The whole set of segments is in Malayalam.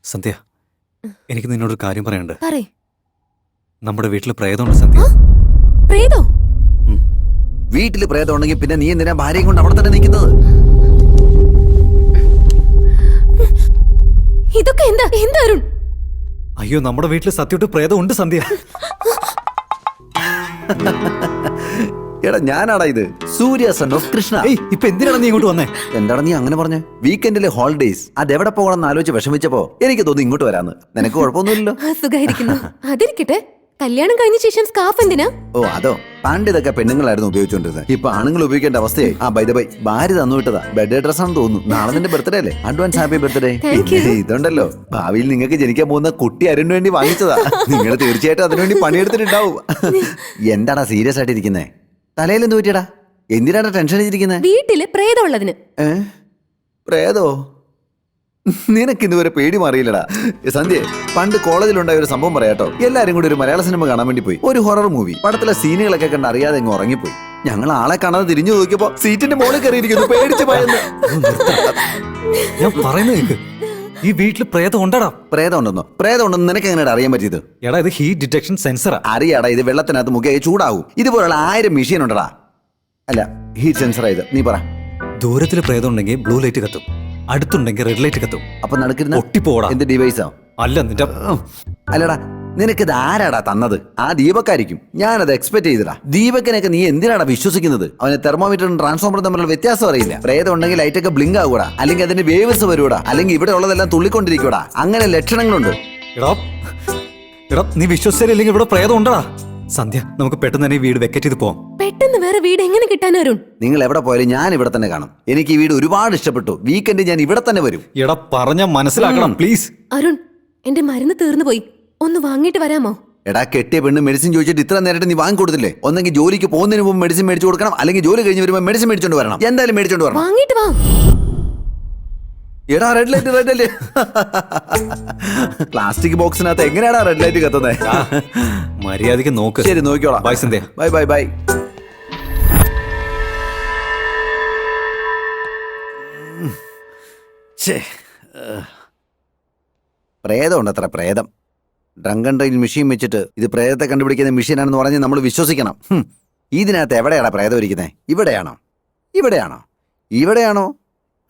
സന്ധ്യ, എനിക്ക് നിന്നോടൊരു കാര്യം പറയാനുണ്ട്. പറയ്. നമ്മുടെ വീട്ടിൽ പ്രേതമുണ്ട് സന്ധ്യ. പ്രേതോ? വീട്ടില് പ്രേതം ഉണ്ടെങ്കിൽ പിന്നെ നീ എന്തിനാ ഭാര്യയും കൊണ്ട് അവിടെ തന്നെ നിൽക്കുന്നത്? ഇതൊക്കെ എന്താ അരുൺ? അയ്യോ, നമ്മുടെ വീട്ടിൽ സത്യമായിട്ട് പ്രേതം ഉണ്ട് സന്ധ്യ. എടാ ഞാനാടാ ഇത്, സൂര്യ സൺ ഓഫ് കൃഷ്ണ. ഇപ്പൊ എന്തിനാണ് നീ ഇങ്ങോട്ട് വന്നേ? എന്താണ് നീ അങ്ങനെ പറഞ്ഞേ? വീക്കെൻഡിലെ ഹോളിഡേയ്സ് അതെവിടെ പോകണമെന്ന് ആലോചിച്ച് വിഷമിച്ചപ്പോ എനിക്ക് തോന്നി ഇങ്ങോട്ട് വരാന്ന്. നിനക്ക് കുഴപ്പമൊന്നുമില്ലല്ലോ? സുഖായിരിക്കുന്നു. അതിരിക്കട്ടെ, കല്യാണം കഴിഞ്ഞ ശേഷം സ്കാർഫ് എന്തിനാ? ഓ അതോ, പണ്ട് ഇതൊക്കെ പെണ്ണുങ്ങളായിരുന്നു ഉപയോഗിച്ചോണ്ടിരുന്നത്. ഇപ്പൊ ആണുങ്ങൾ ഉപയോഗിക്കേണ്ട അവസ്ഥയായി. ബൈ ദ ബൈ, ഭാര്യ തന്നു വിട്ടതാ. ബർത്ത്ഡേ ഡ്രസ് ആണെന്ന് തോന്നുന്നു. നാളെ നിന്റെ ബർത്ത്ഡേ അല്ലേ? Advance happy birthday. ഇതുണ്ടല്ലോ, ഭാവിയിൽ നിങ്ങൾക്ക് ജനിക്കാൻ പോകുന്ന കുട്ടി അരുണിന് വേണ്ടി വാങ്ങിച്ചതാ. നിങ്ങൾ തീർച്ചയായിട്ടും അതിനുവേണ്ടി പണിയെടുത്തിട്ടുണ്ടാവും. എന്താടാ സീരിയസ് ആയിട്ടിരിക്കുന്നേ? തലയിൽ എന്ത് പറ്റിയടാ? എന്തിനാടാ ടെൻഷൻ അടിച്ചിരിക്കുന്നത്? വീട്ടില് പ്രേതം ഉള്ളതിന്. പ്രേതോ? നിനക്ക് ഇതുവരെ പേടി മാറിയില്ലടാ. സന്ധ്യ, പണ്ട് കോളേജിലുണ്ടായ ഒരു സംഭവം പറയാട്ടോ. എല്ലാരും കൂടി ഒരു മലയാള സിനിമ കാണാൻ വേണ്ടി പോയി. ഒരു ഹൊറർ മൂവി. പടത്തിലെ സീനുകളൊക്കെ കണ്ട് അറിയാതെ അങ്ങ് ഉറങ്ങിപ്പോയി. ഞങ്ങൾ ആളെ കാണാതെ തിരിഞ്ഞു നോക്കിയപ്പോ സീറ്റിന്റെ മുകളിൽ കയറിയിരിക്കുന്നു. പേടിച്ച് ഭയന്ന്. ഞാൻ പറയുന്നത് ഈ വീട്ടിൽ പ്രേതം ഉണ്ടടാ. പ്രേതം ഉണ്ടെന്നോ? പ്രേതം ഉണ്ടെന്ന് നിനക്ക് എങ്ങനെയാ അറിയാൻ പറ്റിയത്? എടാ, ഇത് ഹീറ്റ് ഡിറ്റക്ഷൻ സെൻസറാ. അറിയാടാ, ഇത് വെള്ളത്തിനകത്ത് മുഖ്യ ചൂടാവും. ഇതുപോലുള്ള 1000 മെഷീൻ ഉണ്ടടാ. അല്ല, ഹീറ്റ് സെൻസറാ ഇത്. നീ പറ. ദൂരത്തിൽ പ്രേതം ഉണ്ടെങ്കിൽ ബ്ലൂ ലൈറ്റ് കത്തും, അടുത്തുണ്ടെങ്കിൽ റെഡ് ലൈറ്റ് കത്തും. അപ്പൊ നടക്കുന്ന ഒട്ടിപ്പോടാ. എന്ത് ഡിവൈസാ? അല്ല നിന്റെ അല്ലടാ, നിനക്കിത് ആരാടാ തന്നത്? ആ ദീപക്കായിരിക്കും. ഞാനത് എക്സ്പെക്ട് ചെയ്തടാ. ദീപക്കിനൊക്കെ നീ എന്തിനാടാ വിശ്വസിക്കുന്നത്? അവന് തെർമോമീറ്ററും ട്രാൻസ്ഫോമറും തമ്മിലുള്ള വ്യത്യാസം അറിയില്ല. പ്രേതം ഉണ്ടെങ്കിൽ ലൈറ്റ് ഒക്കെ ബ്ലിങ്ക് ആകൂടാ, അല്ലെങ്കിൽ അതിന്റെ വേവ്സ് വരൂടാ, അല്ലെങ്കിൽ ഇവിടെ ഉള്ളതെല്ലാം തുള്ളിക്കൊണ്ടിരിക്കൂടാ. അങ്ങനെ ലക്ഷണങ്ങളുണ്ട്. എടാ, നീ വിശ്വസിച്ചില്ലെങ്കിൽ ഇവിടെ പ്രേതം ഉണ്ടടാ. സന്ധ്യ, നമുക്ക് പെട്ടെന്ന് തന്നെ ഈ വീട് വെക്കറ്റ് ചെയ്ത് പോവാം. പെട്ടെന്ന് വേറെ വീട് എങ്ങനെ കിട്ടാൻ അരുൺ? നിങ്ങൾ എവിടെ പോയാലും ഞാൻ ഇവിടെ തന്നെ കാണും. എനിക്ക് ഈ വീട് ഒരുപാട് ഇഷ്ടപ്പെട്ടു. വീക്കെൻഡ് ഞാൻ ഇവിടെ തന്നെ വരും. എടാ, പറഞ്ഞ മനസ്സിലാക്കണം പ്ലീസ്. അരുൺ, എന്റെ മരുന്ന് തീർന്നു പോയി, ഒന്ന് വാങ്ങിട്ട് വരാമോ? എടാ, കെട്ടിയ പെണ്ണ് മെഡിസിൻ ചോദിച്ചിട്ട് ഇത്ര നേരിട്ട് നീ വാങ്ങി കൊടുത്തില്ലേ? ഒന്നെങ്കിൽ ജോലിക്ക് പോകുന്നതിന് മുമ്പ് മെഡിസിൻ മേടിച്ചു കൊടുക്കണം, അല്ലെങ്കിൽ ജോലി കഴിഞ്ഞ് വരുമ്പോൾ മെഡിസിൻ മേടിച്ചോണ്ട് വരണം. എന്തായാലും മേടിച്ചോണ്ട് വരണം. വാങ്ങിട്ട് വാ. എടാ, റെഡ് ലൈറ്റ്, റെഡ് അല്ലേ? പ്ലാസ്റ്റിക് ബോക്സിനകത്ത് എങ്ങനെയാടാ റെഡ് ലൈറ്റ് കത്തുന്നത്? മര്യാദക്ക് നോക്ക്. ശരി, നോക്കിയോളാം. Bye Sandhya. Bye bye bye. പ്രേതം ഉണ്ട് അത്ര. പ്രേതം ഡ്രങ്കൺ ഡ്രൈൽ മെഷീൻ വെച്ചിട്ട് ഇത് പ്രേതത്തെ കണ്ടുപിടിക്കുന്ന മെഷീനാണെന്ന് പറഞ്ഞ് നമ്മൾ വിശ്വസിക്കണം. ഇതിനകത്ത് എവിടെയാടാ പ്രേതം ഇരിക്കുന്നത്? ഇവിടെയാണോ? ഇവിടെയാണോ? ഇവിടെയാണോ?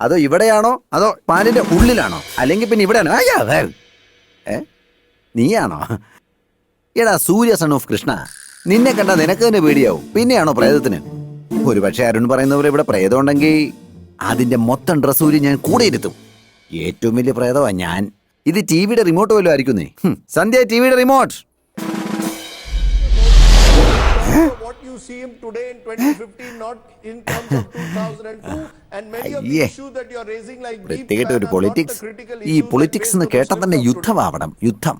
അതോ ഇവിടെയാണോ? അതോ പാലിന്റെ ഉള്ളിലാണോ? അല്ലെങ്കിൽ പിന്നെ ഇവിടെയാണോ? നീയാണോ? എടാ, സൂര്യ സൺ ഓഫ് കൃഷ്ണ, നിന്നെ കണ്ടാ നിനക്ക് തന്നെ പേടിയാവും. പിന്നെയാണോ പ്രേതത്തിന്? ഒരു പക്ഷേ അരുൺ പറയുന്നവർ ഇവിടെ പ്രേതം ഉണ്ടെങ്കിൽ അതിന്റെ മൊത്തം ഡ്രസ് ഊരി ഞാൻ കൂടെ ഇരുത്തും. ഏറ്റവും വലിയ പ്രേതമാ ഞാൻ. ഇത് ടിവിയുടെ റിമോട്ട് പോലും ആയിരിക്കുന്നേ. സന്ധ്യ, ടിവിയുടെ remote. What you see him today in 2015, not in terms of 2002, and many of the issues that you are raising like പ്രത്യേകിച്ച് ഒരു പൊളിറ്റിക്സ്. ഈ പൊളിറ്റിക്സ് എന്ന് കേട്ടാൽ തന്നെ യുദ്ധമാവണം. യുദ്ധം.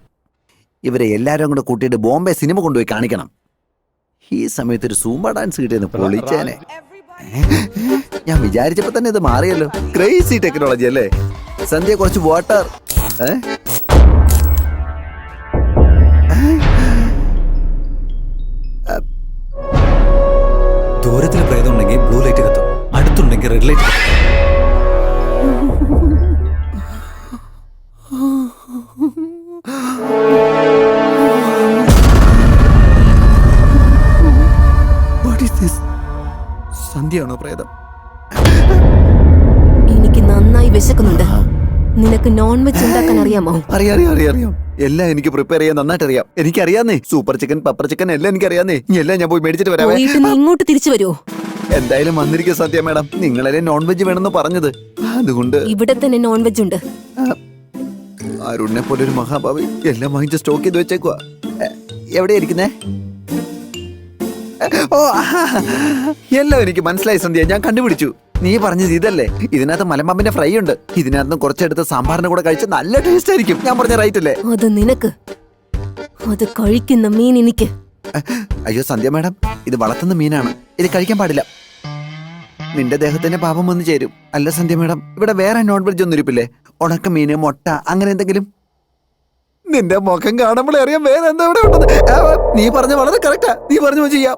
ഇവരെ എല്ലാവരും കൂടെ കൂട്ടിയിട്ട് ബോംബെ സിനിമ കൊണ്ടുപോയി കാണിക്കണം. ഈ സമയത്ത് ഒരു സൂംബ ഡാൻസ് കിട്ടിയെന്ന് പൊളിച്ചേനെ. ഞാൻ വിചാരിച്ചപ്പോ തന്നെ ഇത് മാറിയല്ലോ. ക്രേസി ടെക്നോളജി അല്ലേ? സന്ധ്യ, കുറച്ച് വാട്ടർ. ദൂരത്തിൽ പ്രേതം ഉണ്ടെങ്കിൽ ബ്ലൂ ലൈറ്റ് കത്തും, അടുത്തുണ്ടെങ്കിൽ റെഡ് ലൈറ്റ് കത്തും. സന്ധ്യയാണോ പ്രേതം? എനിക്ക് നന്നായി വിശക്കുന്നുണ്ട്. നിനക്ക് നോൺ വെജ് ഉണ്ടാക്കാൻ അറിയാമോ? അറിയാം. എല്ലാം എനിക്ക് പ്രിപ്പയർ ചെയ്യാൻ നന്നായിട്ട് അറിയാം. എനിക്കറിയാന്നേ. സൂപ്പർ ചിക്കൻ, പെപ്പർ ചിക്കൻ എല്ലാം എനിക്കറിയാന്നേ. എല്ലാം ഞാൻ പോയി മേടിച്ചിട്ട് വരാം. നീ ഇങ്ങോട്ട് തിരിച്ചു വരുമോ? എന്തായാലും വന്നിരിക്കും സത്യ മാഡം. നിങ്ങളെ നോൺ വെജ് വേണമെന്ന് പറഞ്ഞത്, അതുകൊണ്ട് ഇവിടെ തന്നെ നോൺ വെജ് ഉണ്ട്. അരുണിനെ പോലെ ഒരു മഹാഭാവി എല്ലാം വാങ്ങിച്ച് സ്റ്റോക്ക് ചെയ്ത് വെച്ചേക്കുവാ. എവിടെയാ ഇരിക്കുന്നേ? ഓ, എല്ലാം എനിക്ക് മനസ്സിലായി സന്ധ്യ. ഞാൻ കണ്ടുപിടിച്ചു. നീ പറഞ്ഞത് ഇതല്ലേ? ഇതിനകത്ത് മലമ്പാമ്പിന്റെ ഫ്രൈ ഉണ്ട്. ഇതിനകത്ത് കുറച്ചെടുത്ത് സാമ്പാറിന്റെ കൂടെ കഴിച്ച് നല്ല ടേസ്റ്റ് ആയിരിക്കും. ഞാൻ പറഞ്ഞ റൈറ്റ് അല്ലേ? അത് നിനക്ക്, അത് കഴിക്കുന്ന മീൻ എനിക്ക്. അയ്യോ സന്ധ്യ മാഡം, ഇത് വളർത്തുന്ന മീനാണ്. ഇത് കഴിക്കാൻ പാടില്ല. നിന്റെ ദേഹത്തിന്റെ പാപം വന്ന് ചേരും. അല്ല സന്ധ്യ മാഡം, ഇവിടെ വേറെ നോൺ വെജ് ഒന്നും ഇരിപ്പില്ലേ? ഉണക്ക മീന്, മുട്ട, അങ്ങനെ എന്തെങ്കിലും? നിന്റെ മുഖം കാണുമ്പോഴേ അറിയാം വേറെ എന്താ ഇവിടെ ഉണ്ടെന്ന്. നീ പറഞ്ഞ വളരെ കറക്റ്റാ. നീ പറഞ്ഞു ചെയ്യാം.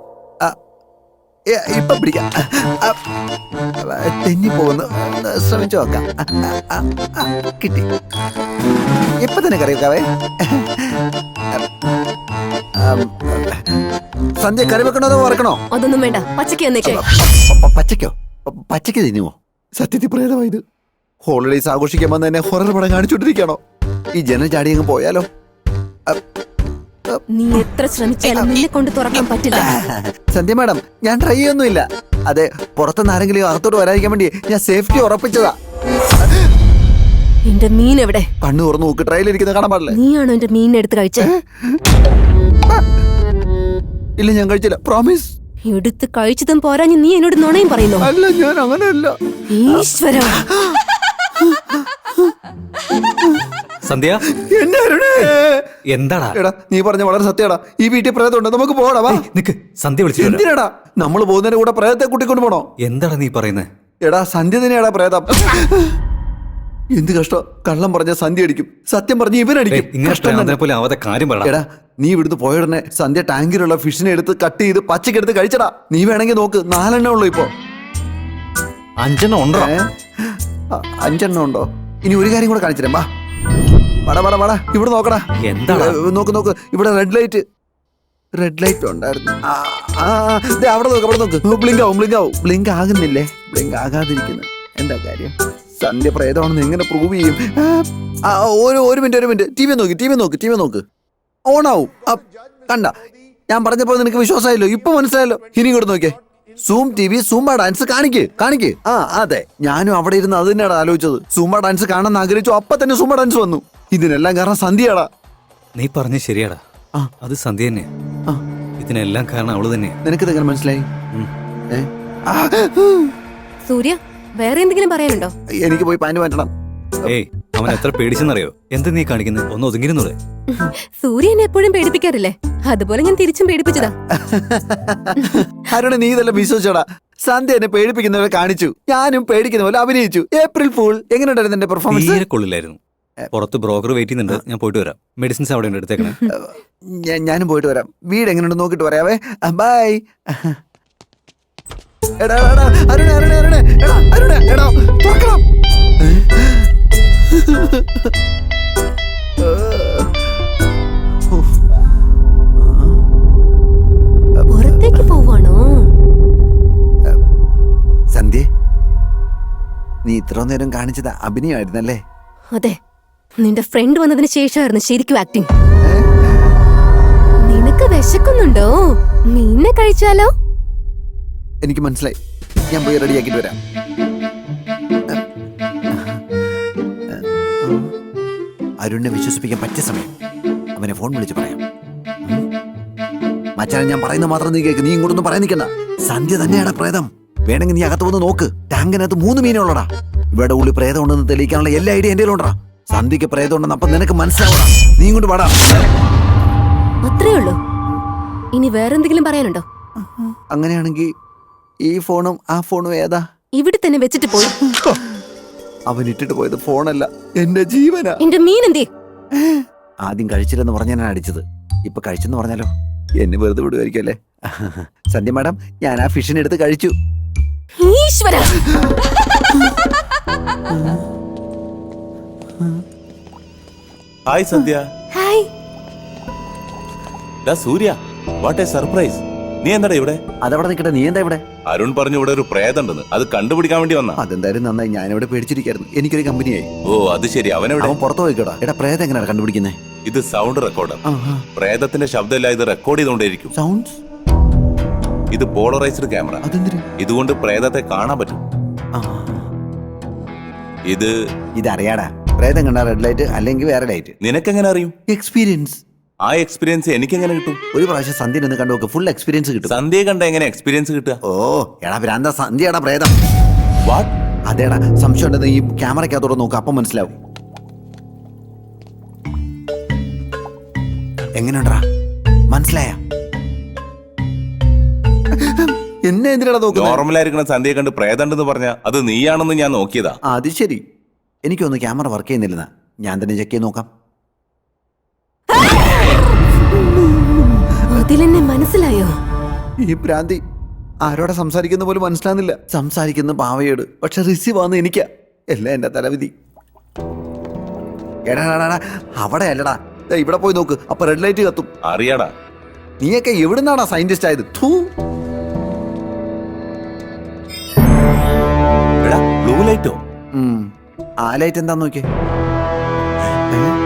ഇപ്പൊ പിടിക്കാം. തെന്നി പോകുന്നു. ശ്രമിച്ചു നോക്കാം. കിട്ടി. ഇപ്പൊ തന്നെ കറി വെക്കാവേ. സന്ധ്യ കറി വെക്കണോ അതോ വറക്കണോ? അതൊന്നും വേണ്ട, പച്ചക്ക് വന്നേക്കേ. പച്ചക്കോ? പച്ചക്ക് തിന്നുമോ? സത്യത്തിൽ പ്രേതമായത്. ഹോളിഡേസ് ആഘോഷിക്കാൻ വന്ന് തന്നെ ഹൊറർ പടം കാണിച്ചോണ്ടിരിക്കണോ? ഈ ജനൽ ചാടി അങ്ങ് പോയാലോ? നീ എത്ര ശ്രമിച്ചാലും നിന്നെ കൊണ്ട് തുറക്കാൻ പറ്റില്ല. സന്ധ്യ മാഡം, ഞാൻ ട്രൈ ചെയ്യൊന്നുമില്ല. അതെ, പുറത്തുനിന്ന് ആരെങ്കിലും അകത്തോട്ട് വരാതിരിക്കാൻ വേണ്ടി ഞാൻ സേഫ്റ്റി ഉറപ്പിച്ചതാ. എന്റെ മീൻ എവിടെ? കണ്ണു തുറന്നു നോക്ക്, ട്രയലിരിക്കുന്ന കാണാൻ പാടില്ലേ? നീയാണോ എന്റെ മീൻ എടുത്ത് കഴിച്ചത്? ഇല്ല, ഞാൻ കഴിച്ചില്ല, പ്രോമിസ്. എടുത്ത് കഴിച്ചതും പോരാഞ്ഞ് നീ എന്നോട് നുണയും പറയുന്നു. അല്ല, ഞാൻ അങ്ങനെയല്ല. ഈശ്വര, സന്ധ്യ, എന്താടാ? എടാ, നീ പറഞ്ഞ വളരെ സത്യടാ. ഈ വീട്ടിൽ പ്രേതമുണ്ട്, നമുക്ക് പോടാ. വാ. നിക്ക്, സന്ധ്യ വിളിച്ചു. എന്തിനാടാ നമ്മൾ പോകുന്നതിന്റെ കൂടെ പ്രേതത്തെ കൂട്ടിക്കൊണ്ട് പോണോ? എന്താടാ നീ പറയുന്നത്? എടാ, സന്ധ്യ തന്നെയാടാ പ്രേതം. എന്ത് കഷ്ടം. കള്ളം പറഞ്ഞ സന്ധ്യ അടിക്കും, സത്യം പറഞ്ഞ ഇവനടിക്കും. ഇങ്ങനെ പോലെ ആവാതെ കാര്യം പറ. എടാ, നീ ഇവിടുന്ന് പോയുടനെ സന്ധ്യ ടാങ്കിലുള്ള ഫിഷിനെ എടുത്ത് കട്ട് ചെയ്ത് പച്ചക്കെടുത്ത് കഴിച്ചടാ. നീ വേണമെങ്കിൽ നോക്ക്, 4 ഉള്ളൂ ഇപ്പൊ. 5 ഉണ്ടോ? 5 ഉണ്ടോ? ഇനി ഒരു കാര്യം കൂടെ കാണിച്ചു തരാം. വാ, വടാ വടാ വടാ, ഇവിടെ നോക്കടാ. എന്താടാ? നോക്ക് നോക്ക്, ഇവിടെ റെഡ് ലൈറ്റ് ഉണ്ടായിരുന്നു. അവിടെ നോക്ക്, അവിടെ നോക്ക്. ബ്ലിങ്ക് ആകുന്നില്ലേ? ബ്ലിങ്ക് ആകാതിരിക്കുന്നു. എന്താ കാര്യം? സന്ധ്യ പ്രേതമാണെന്ന് എങ്ങനെ പ്രൂവ് ചെയ്യും? ഒരു മിനിറ്റ്, ടി വി നോക്ക്. ഓണാവും. കണ്ട, ഞാൻ പറഞ്ഞപ്പോ നിനക്ക് വിശ്വാസമായല്ലോ, ഇപ്പൊ മനസ്സിലായല്ലോ. ഇനി ഇങ്ങോട്ട് നോക്കിയേ. സൂം TV സൂംബ ഡാൻസ് കാണിക്ക്. അതെ, ഞാനും അവിടെ ഇരുന്ന് അത് തന്നെയാണ് ആലോചിച്ചത്. സൂംബ ഡാൻസ് കാണാൻ ആഗ്രഹിച്ചു, അപ്പൊ തന്നെ സൂംബ ഡാൻസ് വന്നു. ഇതിനെല്ലാം കാരണം സന്ധ്യയാടാ. നീ പറഞ്ഞ ശരിയാടാ, അത് സന്ധ്യ തന്നെ. ഇതിനെല്ലാം കാരണം അവള് തന്നെ. നിനക്കിതെങ്ങനെ മനസ്സിലായി? സൂര്യ, വേറെ എന്തെങ്കിലും പറയാനുണ്ടോ? എനിക്ക് പോയി പാന്റ് മാറ്റണം. ഏയ്, അവൻ എത്ര പേടിച്ചെന്നറിയോ? എന്താ നീ കാണിക്കുന്നത്? ഒന്ന് ഒതുങ്ങിരുന്നൂടെ? സൂര്യ എന്നെ എപ്പോഴും പേടിപ്പിക്കാറില്ലേ, അതുപോലെ ഞാൻ തിരിച്ചും പേടിപ്പിച്ചതാ. അരുണ, നീ ഇതെല്ലാം വിശ്വസിച്ചോടാ. സന്ധ്യ എന്നെ പേടിപ്പിക്കുന്നവരെ കാണിച്ചു, ഞാനും പേടിക്കുന്ന പോലെ അഭിനയിച്ചു. April fool. എങ്ങനെയുണ്ടായിരുന്നു എന്റെ പെർഫോമൻസ്? തീരെ കൊള്ളില്ലായിരുന്നു. പുറത്ത് ബ്രോക്കർ വെയിറ്റ് ചെയ്യുന്നുണ്ട്, ഞാൻ പോയിട്ട് വരാം. മെഡിസിൻസ് അവിടെ ഉണ്ട്, എടുത്തേക്കണേ. ഞാനും പോയിട്ട് വരാം. വീട് എങ്ങനെയുണ്ട് നോക്കിട്ട് പറയാവേ. ബൈ. എടാ തുറക്കണം. പുറത്തേക്ക് പോവാണോ? സന്ധ്യ, നീ ഇത്ര നേരം കാണിച്ചത് അഭിനയമായിരുന്നല്ലേ? അതെ, നിന്റെ ഫ്രണ്ട് വന്നതിന് ശേഷമായിരുന്നു ശരിക്കും ആക്ടിങ്. നിനക്ക് വിശക്കുന്നുണ്ടോ? മീനെ കഴിച്ചാലോ? എനിക്ക് മനസ്സിലായി, ഞാൻ പോയി റെഡിയാക്കിട്ട് വരാം. അരുണിനെ വിശ്വസിപ്പിക്കാൻ പറ്റിയ സമയം. അവനെ ഫോൺ വിളിച്ച് പറയാം. മച്ചാൻ, ഞാൻ പറയുന്ന മാത്രം നീ കേൾക്ക്. നീ ഇങ്ങോട്ടൊന്നും പറയാൻ നിൽക്കണ്ട. സന്ധ്യ തന്നെയാണ് പ്രേതം. വേണമെങ്കിൽ നീ അകത്ത് വന്ന് നോക്ക്. ടാങ്കിനകത്ത് 3 മീനുള്ളടാ. ഇവിടെ ഉള്ളിൽ പ്രേതം ഉണ്ടെന്ന് തെളിയിക്കാനുള്ള എല്ലാ ഐഡിയ എന്റെ ഉണ്ടടാ. സന്ധ്യക്ക് പ്രേതം ഉണ്ടെന്ന് അപ്പൊ നിനക്ക് മനസ്സിലാവണം. നീ ഇങ്ങോട്ട് പാടാ. അത്രേ ഉള്ളൂ. ഇനി വേറെന്തെങ്കിലും പറയാനുണ്ടോ? അങ്ങനെയാണെങ്കിൽ ഈ ഫോണും ആ ഫോണും ഏതാ? ഇവിടെ തന്നെ വെച്ചിട്ട് പോയി. അവൻ ഇട്ടിട്ട് പോയത് ഫോണല്ല, എന്റെ ജീവനാ. എന്റെ മീൻ എന്തേ? ആദ്യം കഴിച്ചില്ലെന്ന് പറഞ്ഞ ഞാൻ അടിച്ചത്. ഇപ്പൊ കഴിച്ചെന്ന് പറഞ്ഞാലോ? എന്നെ വെറുതെ വിടുമായിരിക്കും അല്ലേ? സന്ധ്യ മാഡം, ഞാൻ ആ ഫിഷിനെ എടുത്ത് കഴിച്ചു. ഈശ്വര, hi Sandhya. Hi. Surya, what A surprise. നീ എന്താ ഇവിടെ? അതവിടെ നിൽക്കട്ടെ, നീ എന്താ ഇവിടെ? അരുൺ പറഞ്ഞു ഇവിടെ ഒരു പ്രേതമുണ്ടെന്ന്. അത് കണ്ടുപിടിക്കാൻ വേണ്ടി വന്നാ. അതെന്തായാലും നന്നായി. ഞാനിവിടെ പേടിച്ചിരിക്കായിരുന്നു. എനിക്കൊരു കമ്പനിയായി. ഓ, അത് ശരി. അവനെവിടെ? അവൻ പുറത്തു പോയിക്കോടാ. എടാ, പ്രേതം എങ്ങനെയാണ് കണ്ടുപിടിക്കുന്നത്? ഇത് സൗണ്ട് റെക്കോർഡർ. പ്രേതത്തിന്റെ ശബ്ദമില്ല, ഇത് റെക്കോർഡ് ചെയ്തുകൊണ്ടേയിരിക്കും. സൗണ്ട്സ്? ഇത് പോളറൈസ്ഡ് ക്യാമറ. അതെന്തിന്? ഇതുകൊണ്ട് പ്രേതത്തെ കാണാൻ പറ്റും. ഇതറിയാടാ. പ്രേതം കണ്ട റെഡ് ലൈറ്റ് അല്ലെങ്കിൽ വേറെ ലൈറ്റ്. നിനക്കെങ്ങനെ അറിയും? എക്സ്പീരിയൻസ്. ആ എക്സ്പീരിയൻസ് എനിക്ക് എങ്ങനെ കിട്ടും? ഒരു പ്രാവശ്യം സന്ധ്യ ഒന്ന് കണ്ടു നോക്ക്, ഫുൾ എക്സ്പീരിയൻസ് കിട്ടും. സന്ധ്യ കണ്ട എങ്ങനെ എക്സ്പീരിയൻസ് കിട്ടുക? ഓ എടാ ഭ്രാന്ത, സന്ധ്യടാ പ്രേതം. വാട്ട്? അതേടാ, സംശയം ഉണ്ടെന്ന് ഈ ക്യാമറയ്ക്കകത്തോടെ നോക്ക്, അപ്പം മനസ്സിലാവും. എങ്ങനെയുണ്ടാ? മനസ്സിലായ? എന്നെ എന്തിനാ നോക്കുന്നത്? നോർമലായിരിക്കണ സന്ധ്യ കണ്ട് പ്രേതമുണ്ടെന്ന് പറഞ്ഞാ അത് നീയാണെന്ന് ഞാൻ നോക്കിയതാ. അത് ശരി. എനിക്കൊന്ന് ക്യാമറ വർക്ക് ചെയ്യുന്നില്ലെന്നാ, ഞാൻ തന്നെ ചെക്ക് ചെയ്ത് നോക്കാം. അതിലെന്നെ മനസ്സിലായോ? ഈ ഭ്രാന്തി ആരോടെ സംസാരിക്കുന്ന പോലും മനസ്സിലാകുന്നില്ല. സംസാരിക്കുന്ന പാവയോട്, പക്ഷെ റിസീവ് ആവുന്ന എനിക്കാ. എല്ലാം എന്റെ തലവിധി. എടാ അവിടെ അല്ലടാ, ദേ ഇവിടെ പോയി നോക്ക്, അപ്പൊ റെഡ് ലൈറ്റ് കത്തും. അറിയാടാ. നീയൊക്കെ എവിടുന്നാടാ സയന്റിസ്റ്റ് ആയത്? ഥൂ. എടാ ബ്ലൂ ലൈറ്റോ ആ ലൈറ്റ് എന്താന്ന് നോക്കിയേ.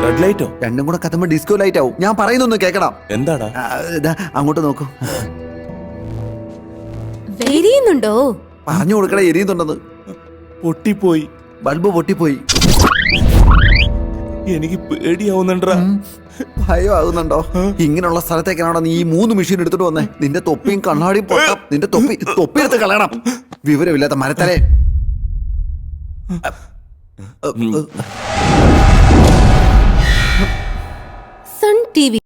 റെഡ് ലൈറ്റോ? രണ്ടും കൂടെ കത്തുമ്പോ ഡിസ്കോ ലൈറ്റ് ആവും. ഞാൻ പറയുന്നൊന്ന് കേക്കണം. എന്താടാ? ഇതാ അങ്ങോട്ട് നോക്കൂ. എരിയുന്നുണ്ടോ? പറഞ്ഞു കൊടുക്കണേ എരിയുന്നുണ്ടെന്ന്. പൊട്ടിപ്പോയി. ബൾബ് പൊട്ടിപ്പോയി. എനിക്ക് പേടിയാവുന്നുണ്ടാ. ഭയം ആകുന്നുണ്ടോ? ഇങ്ങനെയുള്ള സ്ഥലത്തേക്കാണോ നീ ഈ 3 മെഷീൻ എടുത്തിട്ട് വന്നേ? നിന്റെ തൊപ്പിയും കണ്ണാടിയും പൊട്ടാം. നിന്റെ തൊപ്പി എടുത്ത് കളയണം. വിവരമില്ലാത്ത മരത്തലേ. Sun T V